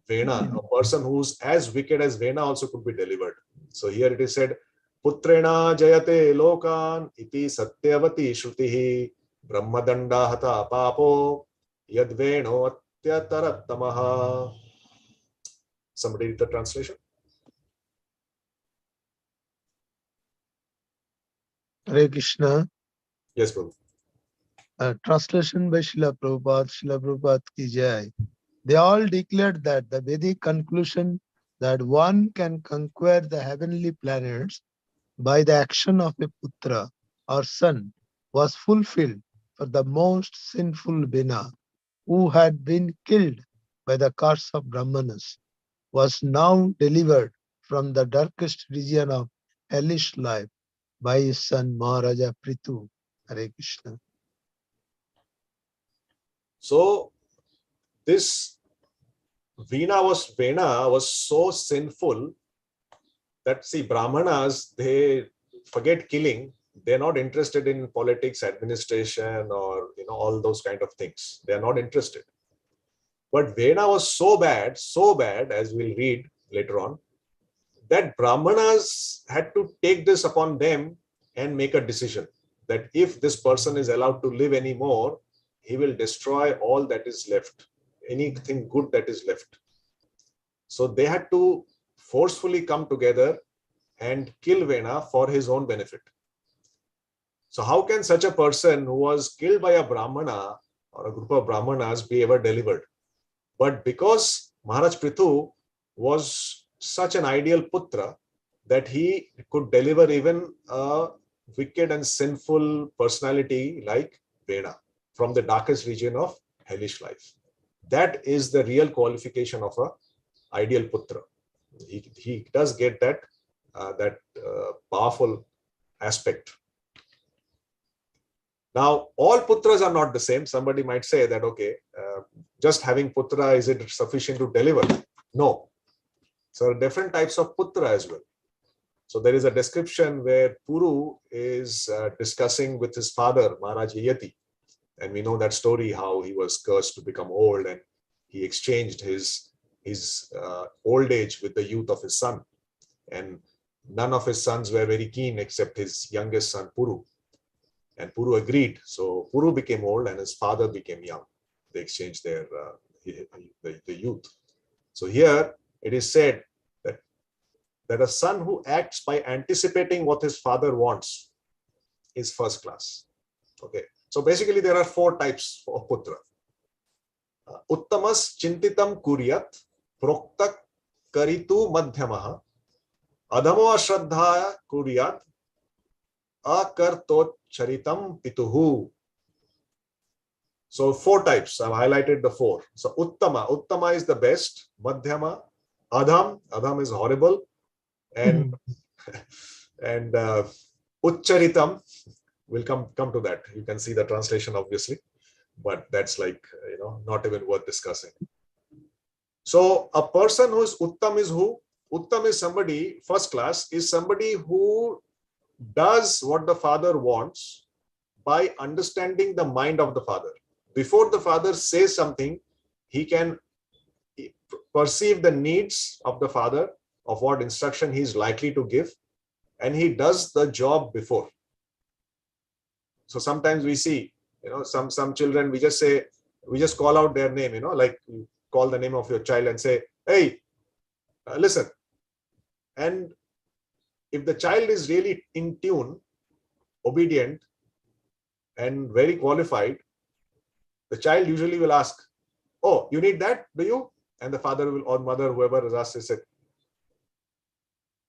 Vena. A person who's as wicked as Vena also could be delivered. So here it is said, Putrena jayate lokan iti satyavati shrutihi brahmadanda hata papo yadveno atyatarattamaha. Somebody read the translation?
Hare Krishna.
Yes, Prabhu.
Translation by Srila Prabhupada ki jai. They all declared that the Vedic conclusion that one can conquer the heavenly planets by the action of a putra or son was fulfilled for the most sinful Vena, who had been killed by the curse of Brahmanas, was now delivered from the darkest region of hellish life by his son Maharaja Prithu. Hare Krishna.
So this Vena was so sinful that, see, Brahmanas, they forget killing. They're not interested in politics, administration, or all those kind of things. They are not interested. But Vena was so bad, as we'll read later on, that Brahmanas had to take this upon them and make a decision that if this person is allowed to live anymore, he will destroy all that is left, anything good that is left. So they had to forcefully come together and kill Vena for his own benefit. So how can such a person who was killed by a Brahmana or a group of Brahmanas be ever delivered? But because Maharaj Prithu was such an ideal putra that he could deliver even a wicked and sinful personality like Vena from the darkest region of hellish life. That is the real qualification of a ideal putra. He does get that powerful aspect. Now, all putras are not the same. Somebody might say that, okay, just having putra, is it sufficient to deliver? No. So there are different types of putra as well. So there is a description where Puru is discussing with his father, Maharaj Yati. And we know that story, how he was cursed to become old and he exchanged his old age with the youth of his son. And none of his sons were very keen except his youngest son, Puru. And Puru agreed. So Puru became old and his father became young. They exchanged their the youth. So here it is said that a son who acts by anticipating what his father wants is first class. Okay. So basically there are 4 types of putra. Uttamas chintitam kuryat prokta karitu madhyamaha adhamo ashraddhaya kuryat akartot charitam pituhu. So 4 types. I've highlighted the 4. So Uttama is the best. Madhyama, Adham is horrible, and Uchcharitam, we'll come to that. You can see the translation obviously, but that's like not even worth discussing. So a person who is Uttam is who? Uttam is somebody, first class, is somebody who does what the father wants by understanding the mind of the father. Before the father says something, he can perceive the needs of the father, of what instruction he is likely to give, and he does the job before. So sometimes we see Some children, we just call out their name, like you call the name of your child and say, hey, listen. And if the child is really in tune, obedient, and very qualified, the child usually will ask, oh, you need that, do you? And the father will, or mother, whoever is asked, said,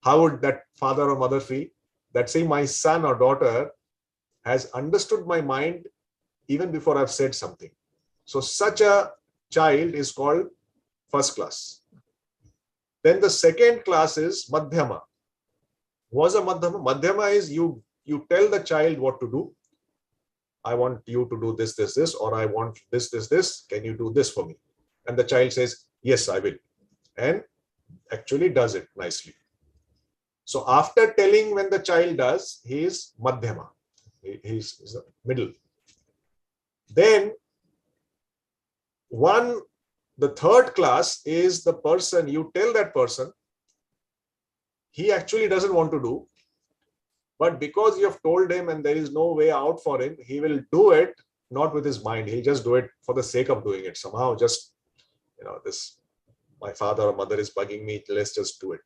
how would that father or mother feel? That say my son or daughter has understood my mind even before I've said something. So such a child is called first class. Then the second class is Madhyama. What's a Madhyama? Madhyama is you tell the child what to do. I want you to do this, or I want this. Can you do this for me? And the child says, yes, I will. And actually does it nicely. So after telling, when the child does, he is Madhyama. He's the middle. Then the third class is the person, you tell that person, he actually doesn't want to do, but because you have told him and there is no way out for him, he will do it, not with his mind. He'll just do it for the sake of doing it. Somehow just, my father or mother is bugging me, let's just do it.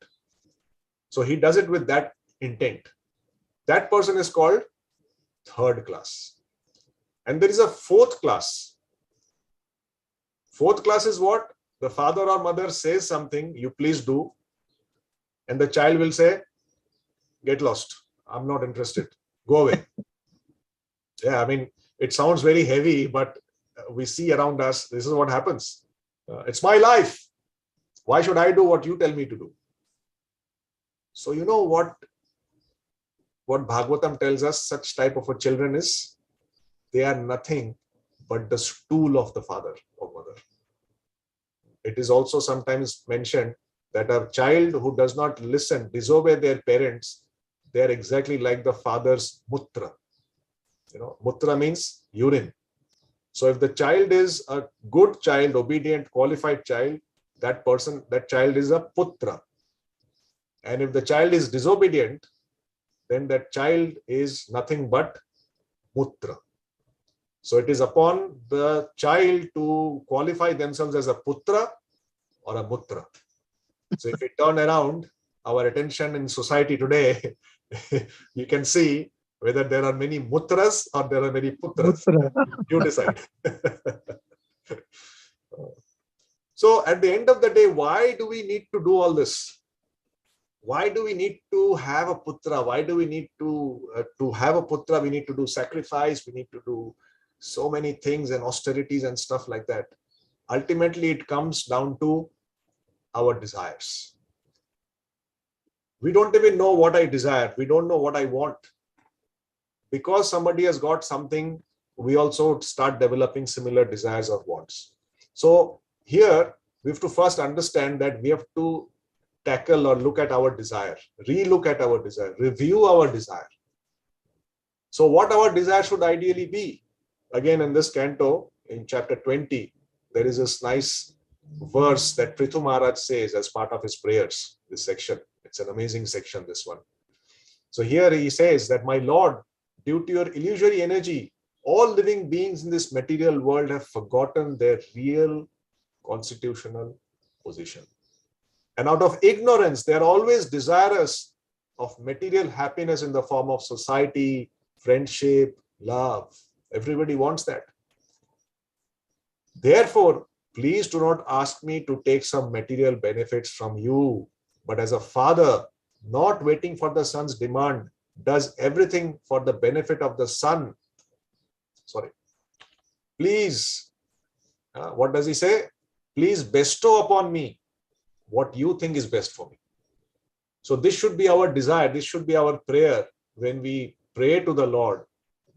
So he does it with that intent. That person is called third class. And there is a fourth class. Fourth class is what? The father or mother says something, you please do. And the child will say, get lost. I'm not interested. Go away. Yeah, I mean, it sounds very heavy, but we see around us, this is what happens. It's my life. Why should I do what you tell me to do? So you know what Bhagavatam tells us such type of a children is? They are nothing but the stool of the father or mother. It is also sometimes mentioned that a child who does not listen, disobey their parents, they are exactly like the father's mutra. Mutra means urine. So if the child is a good child, obedient, qualified child, that child is a putra. And if the child is disobedient, then that child is nothing but mutra. So it is upon the child to qualify themselves as a putra or a mutra. So if we turn around our attention in society today, you can see whether there are many mutras or there are many putras. You decide. So at the end of the day, why do we need to do all this? Why do we need to have a putra? Why do we need to have a putra? We need to do sacrifice. We need to do so many things and austerities and stuff like that. Ultimately, it comes down to our desires. We don't even know what I desire. We don't know what I want. Because somebody has got something, we also start developing similar desires or wants. So here, we have to first understand that we have to tackle or look at our desire, re-look at our desire, review our desire. So what our desire should ideally be? Again, in this canto, in chapter 20, there is this nice verse that Prithu Maharaj says as part of his prayers, this section. It's an amazing section, this one. So here he says that, my Lord, due to your illusory energy, all living beings in this material world have forgotten their real constitutional position. And out of ignorance, they are always desirous of material happiness in the form of society, friendship, love. Everybody wants that. Therefore, please do not ask me to take some material benefits from you, but as a father, not waiting for the son's demand, does everything for the benefit of the son. Please, what does he say? Please bestow upon me what you think is best for me. So this should be our desire. This should be our prayer when we pray to the Lord,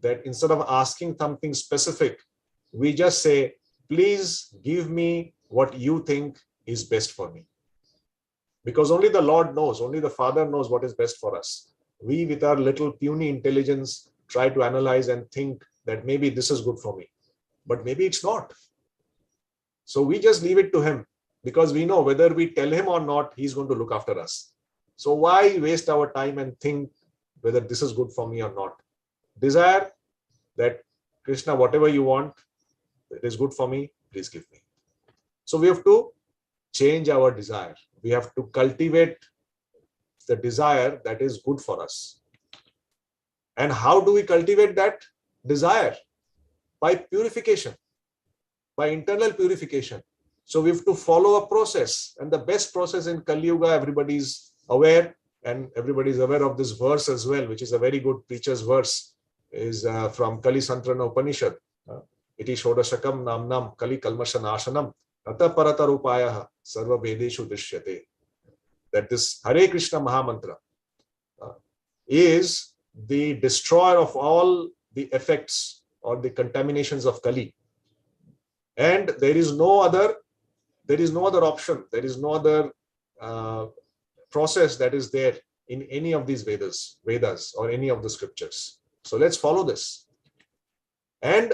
that instead of asking something specific, we just say, please give me what you think is best for me. Because only the Lord knows, only the Father knows what is best for us. We, with our little puny intelligence, try to analyze and think that maybe this is good for me, but maybe it's not. So we just leave it to him, because we know whether we tell him or not, he's going to look after us. So why waste our time and think whether this is good for me or not? Desire that Krishna, whatever you want, it is good for me, please give me. So we have to change our desire. We have to cultivate the desire that is good for us. And how do we cultivate that desire? By purification, by internal purification. So we have to follow a process, and the best process in Kali Yuga, everybody is aware, and everybody is aware of this verse as well, which is a very good preacher's verse, is from Kali Santrana Upanishad. Iti Shodashakam Namnam Kali Kalmasha Nashanam Tata Paratarupayaha Sarva Vedeshu Drishyate. That this Hare Krishna Mahamantra is the destroyer of all the effects or the contaminations of Kali. And there is no other option, there is no other process that is there in any of these Vedas or any of the scriptures. So let's follow this. And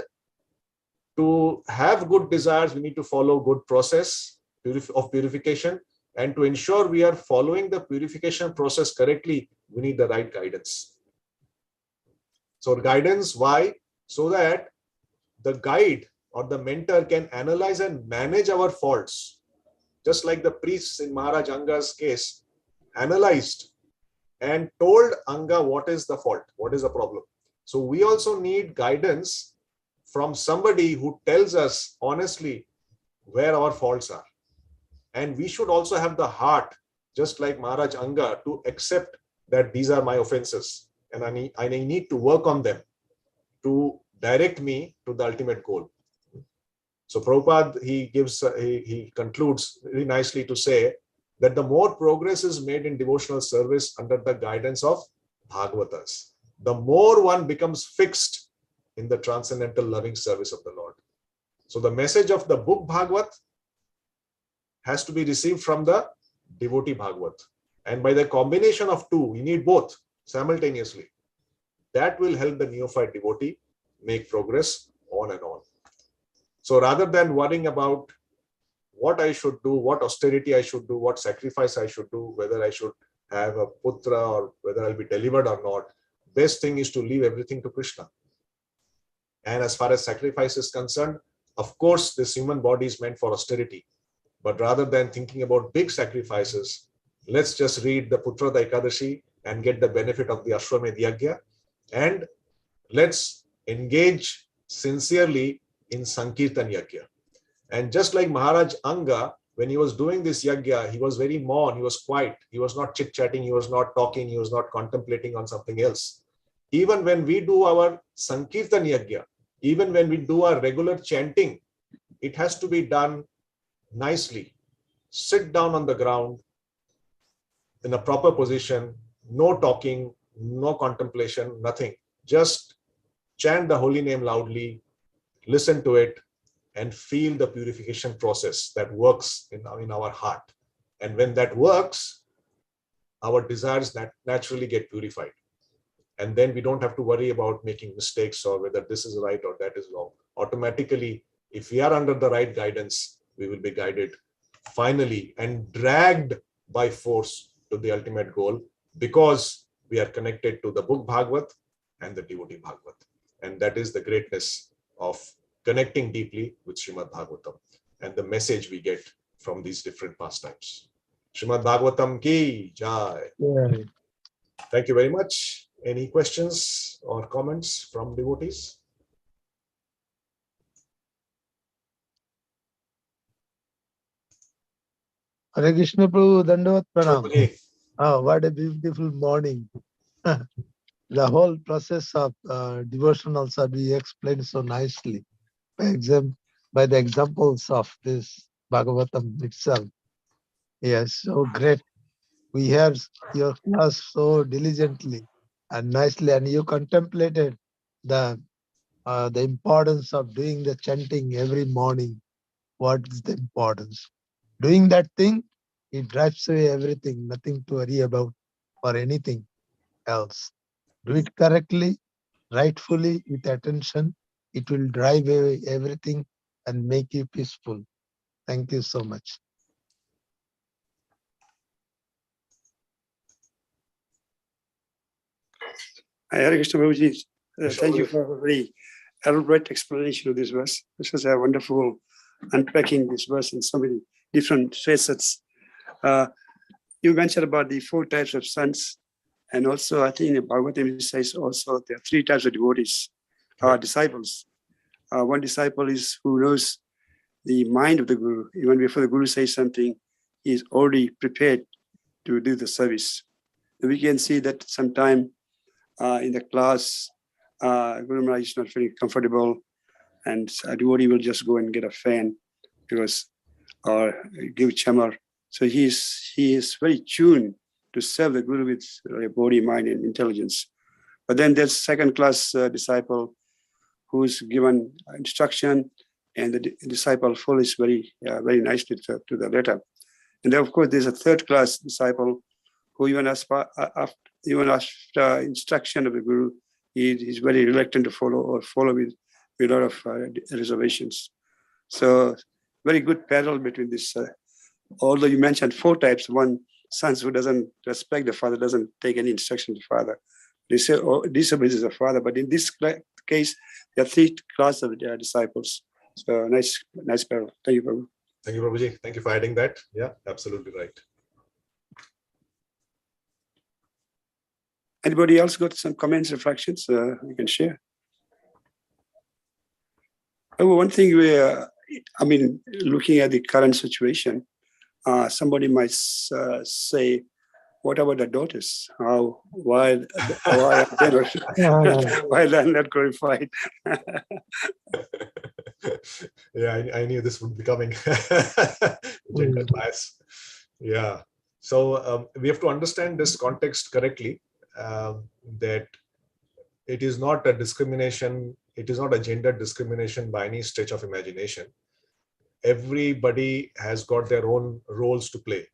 to have good desires, we need to follow good process of purification. And to ensure we are following the purification process correctly, we need the right guidance. So guidance, why? So that the guide or the mentor can analyze and manage our faults. Just like the priests in Maharaj Anga's case analyzed and told Anga what is the fault, what is the problem. So we also need guidance from somebody who tells us honestly where our faults are. And we should also have the heart, just like Maharaj Anga, to accept that these are my offenses and I need to work on them to direct me to the ultimate goal. So Prabhupada, he concludes very nicely to say that the more progress is made in devotional service under the guidance of Bhagavatas, the more one becomes fixed in the transcendental loving service of the Lord. So the message of the book Bhagavat has to be received from the devotee Bhagavat. And by the combination of two, we need both simultaneously. That will help the neophyte devotee make progress on and on. So rather than worrying about what I should do, what austerity I should do, what sacrifice I should do, whether I should have a putra or whether I'll be delivered or not, best thing is to leave everything to Krishna. And as far as sacrifice is concerned, of course, this human body is meant for austerity. But rather than thinking about big sacrifices, let's just read the Putra Ekadashi and get the benefit of the Ashwamedh Yajna. And let's engage sincerely in Sankirtan Yajna. And just like Maharaj Anga, when he was doing this Yajna, he was very maun, he was quiet, he was not chit-chatting, he was not talking, he was not contemplating on something else. Even when we do our Sankirtan Yajna, even when we do our regular chanting, it has to be done nicely. Sit down on the ground in a proper position, no talking, no contemplation, nothing. Just chant the holy name loudly, listen to it, and feel the purification process that works in our heart. And when that works, our desires naturally get purified. And then we don't have to worry about making mistakes or whether this is right or that is wrong. Automatically, if we are under the right guidance, we will be guided finally and dragged by force to the ultimate goal, because we are connected to the book Bhagavat and the devotee Bhagavat. And that is the greatness of connecting deeply with Srimad Bhagavatam and the message we get from these different pastimes. Srimad Bhagavatam ki jai.
Yeah.
Thank you very much. Any questions or comments from devotees?
Hare Krishna Prabhu, Dandavat Pranam.
Okay.
Oh, what a beautiful morning. The whole process of devotion also be explained so nicely by the examples of this Bhagavatam itself. Yes, so great. We heard your class so diligently and nicely, and you contemplated the importance of doing the chanting every morning. What is the importance? Doing that thing, it drives away everything, nothing to worry about or anything else. Do it correctly, rightfully, with attention. It will drive away everything and make you peaceful. Thank you so much.
Hare Krishna Prabhuji, thank you for a very elaborate explanation of this verse. This was a wonderful unpacking this verse in so many different facets. You mentioned about the 4 types of sons, and also I think in Bhagavatam says also there are 3 types of devotees, disciples. One disciple is who knows the mind of the Guru. Even before the Guru says something, he is already prepared to do the service. We can see that sometime in the class, Guru Maharaj is not very comfortable, and a devotee will just go and get a fan or give chamar. So he is very tuned to serve the Guru with body, mind, and intelligence. But then there's second class disciple who is given instruction, and the disciple follows very nicely to the letter. And then, of course, there's a third class disciple who even after instruction of the Guru, he is very reluctant to follow with a lot of reservations. So very good parallel between this. Although you mentioned 4 types, one sons who doesn't respect the father, doesn't take any instruction to the father. They say, disobeys the father. But in this case, there are 3 classes of disciples. So nice parallel. Thank you, Prabhu.
Thank you, Prabhuji. Thank you for adding that. Yeah, absolutely right.
Anybody else got some comments, reflections you can share? One thing looking at the current situation, somebody might say, what about the daughters? Why they're not qualified?
Yeah, I knew this would be coming. Gender bias. Yeah. So we have to understand this context correctly, that it is not a discrimination. It is not a gender discrimination by any stretch of imagination. Everybody has got their own roles to play.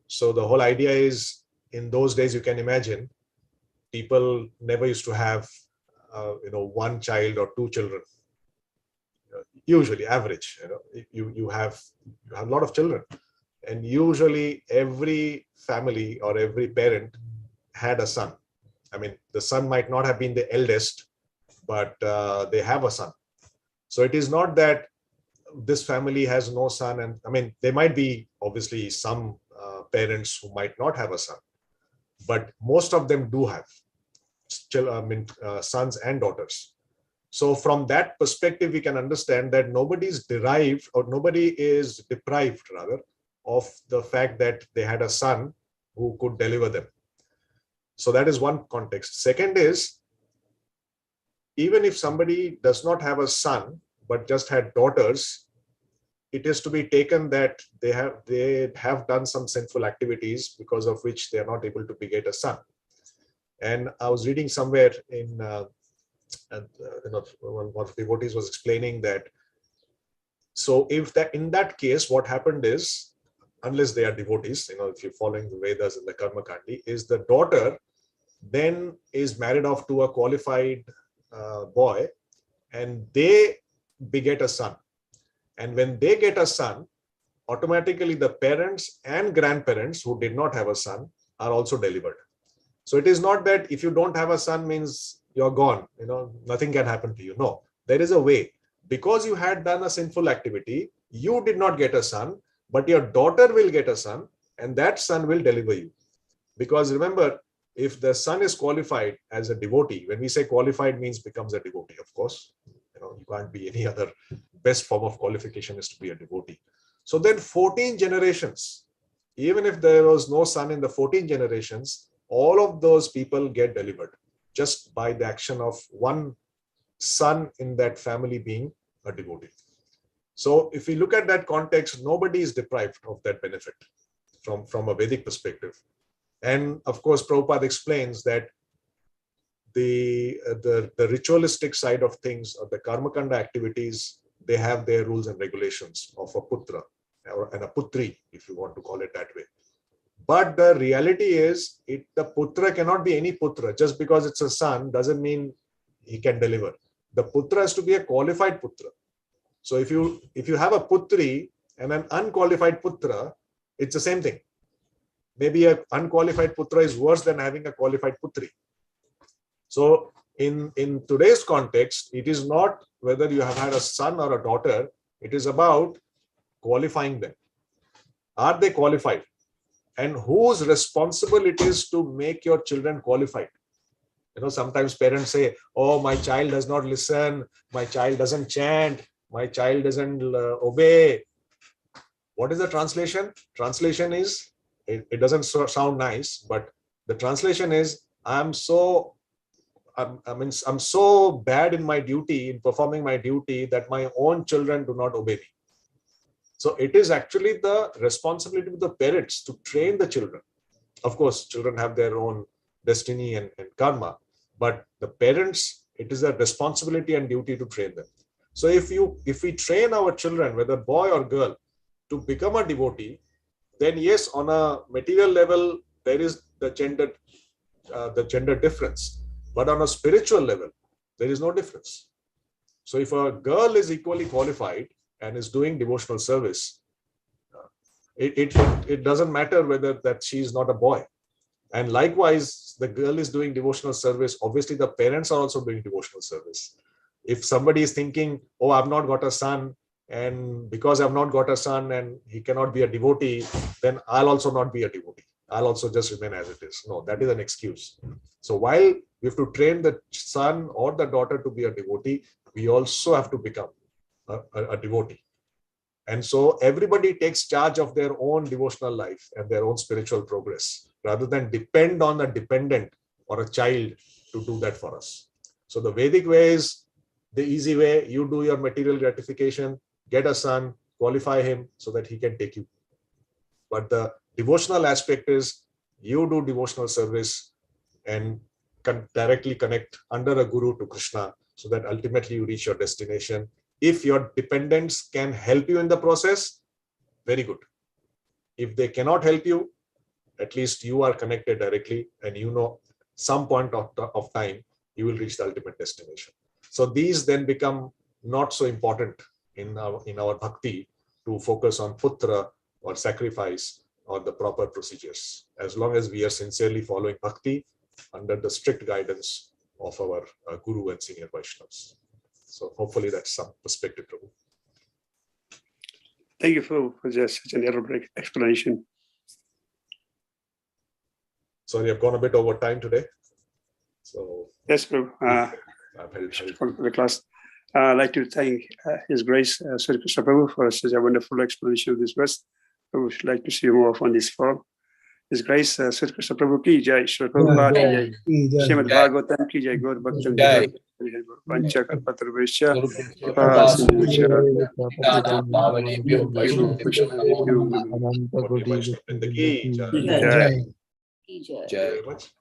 So the whole idea is, in those days, you can imagine, people never used to have, 1 child or 2 children. Usually, average, you have a lot of children, and usually every family or every parent had a son. I mean, the son might not have been the eldest, but they have a son. So it is not that this family has no son, and I mean, there might be obviously some parents who might not have a son, but most of them do have sons and daughters. So from that perspective, we can understand that nobody is deprived rather of the fact that they had a son who could deliver them. So that is one context. Second is, even if somebody does not have a son but just had daughters, it is to be taken that they have done some sinful activities because of which they are not able to beget a son. And I was reading somewhere in one of the devotees was explaining that, so if that in that case, what happened is, unless they are devotees, if you're following the Vedas and the Karma Kandi, is the daughter then is married off to a qualified boy, and they beget a son. And when they get a son, automatically the parents and grandparents who did not have a son are also delivered. So it is not that if you don't have a son means you're gone, nothing can happen to you. No, there is a way. Because you had done a sinful activity, you did not get a son, but your daughter will get a son, and that son will deliver you. Because remember, if the son is qualified as a devotee, when we say qualified means becomes a devotee, of course, you can't be any other. Best form of qualification is to be a devotee. So then 14 generations, even if there was no son in the 14 generations, all of those people get delivered just by the action of one son in that family being a devotee. So if we look at that context, nobody is deprived of that benefit from a Vedic perspective. And of course, Prabhupada explains that the ritualistic side of things, or the karmakanda activities, they have their rules and regulations of a putra and a putri, if you want to call it that way. But the reality is, the putra cannot be any putra. Just because it's a son doesn't mean he can deliver. The putra has to be a qualified putra. So if you have a putri and an unqualified putra, it's the same thing. Maybe an unqualified putra is worse than having a qualified putri. So in today's context, it is not whether you have had a son or a daughter, it is about qualifying them. Are they qualified? And whose responsibility it is to make your children qualified? Sometimes parents say, oh, my child does not listen, my child doesn't chant, my child doesn't obey. What is the translation? Translation is, it doesn't sound nice, but the translation is, I'm so bad in my duty, in performing my duty, that my own children do not obey me. So it is actually the responsibility of the parents to train the children. Of course, children have their own destiny and karma, but the parents, it is a responsibility and duty to train them. So if we train our children, whether boy or girl, to become a devotee, then yes, on a material level, there is the gender difference. But on a spiritual level, there is no difference. So if a girl is equally qualified and is doing devotional service, it doesn't matter whether that she is not a boy. And likewise, the girl is doing devotional service. Obviously, the parents are also doing devotional service. If somebody is thinking, oh, I've not got a son, and because I've not got a son and he cannot be a devotee, then I'll also not be a devotee. I'll also just remain as it is. No, that is an excuse. So while we have to train the son or the daughter to be a devotee, we also have to become a devotee. And so everybody takes charge of their own devotional life and their own spiritual progress, rather than depend on a dependent or a child to do that for us. So the Vedic way is the easy way. You do your material gratification, get a son, qualify him so that he can take you. But the devotional aspect is you do devotional service and directly connect under a guru to Krishna, so that ultimately you reach your destination. If your dependents can help you in the process, very good. If they cannot help you, at least you are connected directly, and some point of time you will reach the ultimate destination. So these then become not so important in our bhakti, to focus on putra or sacrifice or the proper procedures, as long as we are sincerely following bhakti under the strict guidance of our guru and senior Vaishnavas. So hopefully that's some perspective, Prabhu.
Thank you for just such an elaborate explanation.
Sorry, I've gone a bit over time today. So
yes, Prabhu. For the class, I'd like to thank His Grace Suhrit Krishna Prabhu for such a wonderful explanation of this verse. I would like to see you more often on this forum. His Grace Suhrit Krishna Prabhu ki jai, Srila Prabhupada ki jai, Srimad Bhagavatam ki jai, Gaur Bhaktan ki jai, Pancha Kalpatarvesha, Kripa Sindhucha,
Jai.
Jai.
Very much.